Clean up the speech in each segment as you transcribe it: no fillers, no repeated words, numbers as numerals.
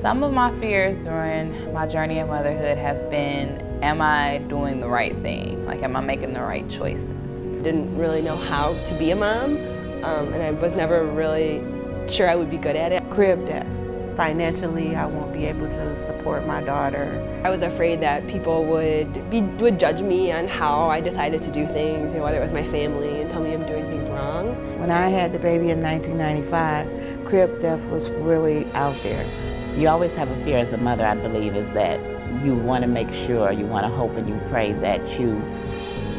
Some of my fears during my journey in motherhood have been, am I doing the right thing? Like, am I making the right choices? Didn't really know how to be a mom, and I was never really sure I would be good at it. Crib death. Financially, I won't be able to support my daughter. I was afraid that people would judge me on how I decided to do things, whether it was my family, and tell me I'm doing things wrong. When I had the baby in 1995, crib death was really out there. You always have a fear as a mother, I believe, is that you want to make sure, you want to hope and you pray that you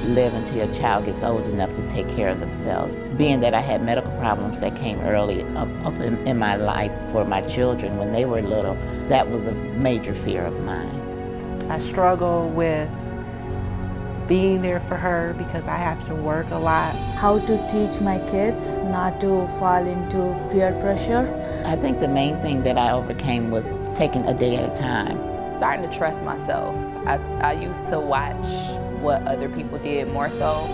live until your child gets old enough to take care of themselves. Being that I had medical problems that came early up in my life for my children when they were little, that was a major fear of mine. I struggle with being there for her because I have to work a lot. How to teach my kids not to fall into peer pressure. I think the main thing that I overcame was taking a day at a time. Starting to trust myself. I used to watch what other people did more so,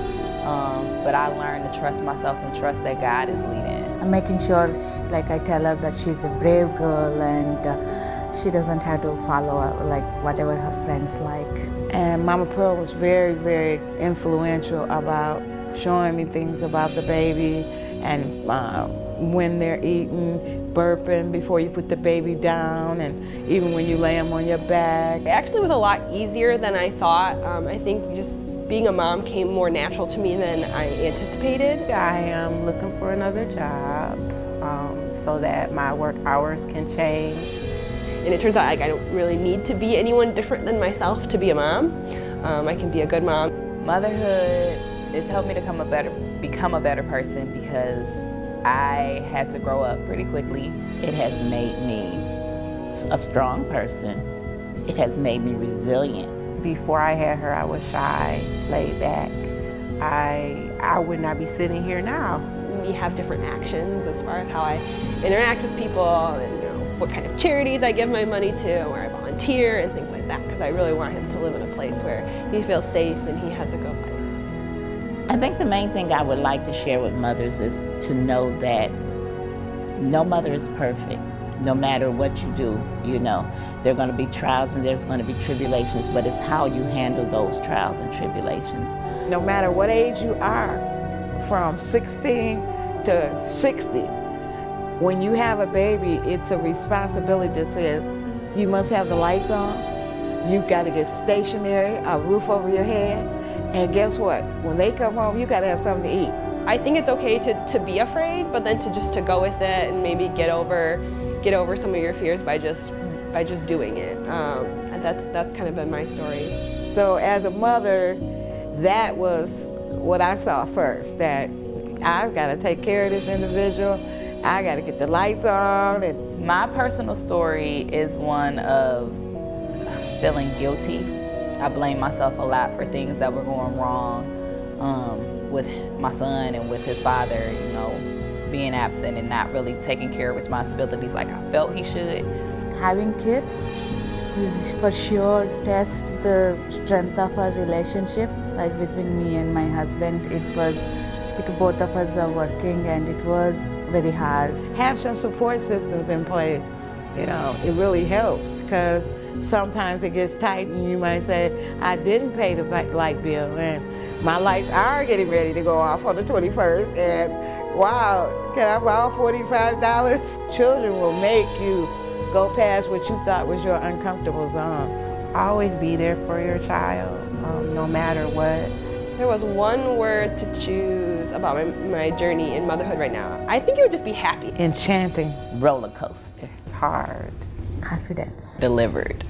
but I learned to trust myself and trust that God is leading. I'm making sure, like I tell her that she's a brave girl and she doesn't have to follow like whatever her friends like. And Mama Pearl was very, very influential about showing me things about the baby and when they're eating, burping before you put the baby down, and even when you lay them on your back. It actually was a lot easier than I thought. I think just being a mom came more natural to me than I anticipated. I am looking for another job so that my work hours can change. And it turns out like I don't really need to be anyone different than myself to be a mom. I can be a good mom. Motherhood has helped me to become a better person because I had to grow up pretty quickly. It has made me a strong person. It has made me resilient. Before I had her, I was shy, laid back. I would not be sitting here now. We have different actions as far as how I interact with people and what kind of charities I give my money to, where I volunteer and things like that, because I really want him to live in a place where he feels safe and he has a good life. I think the main thing I would like to share with mothers is to know that no mother is perfect. No matter what you do, there are going to be trials and there's going to be tribulations, but it's how you handle those trials and tribulations. No matter what age you are, from 16 to 60, when you have a baby, it's a responsibility that says you must have the lights on, you've got to get stationary, a roof over your head, and guess what? When they come home, you got to have something to eat. I think it's okay to be afraid, but then to go with it and maybe get over some of your fears by just doing it. That's kind of been my story. So as a mother, that was what I saw first, that I've got to take care of this individual. I got to get the lights on. And my personal story is one of feeling guilty. I blame myself a lot for things that were going wrong with my son and with his father, being absent and not really taking care of responsibilities like I felt he should. Having kids for sure test the strength of our relationship, like between me and my husband. It was like both of us are working and it was very hard. Have some support systems in place. It really helps because sometimes it gets tight and you might say, I didn't pay the light bill and my lights are getting ready to go off on the 21st and wow, can I borrow $45? Children will make you go past what you thought was your uncomfortable zone. Always be there for your child, no matter what. If there was one word to choose about my journey in motherhood right now, I think it would just be happy. Enchanting. Roller coaster. It's hard. Confidence. Delivered.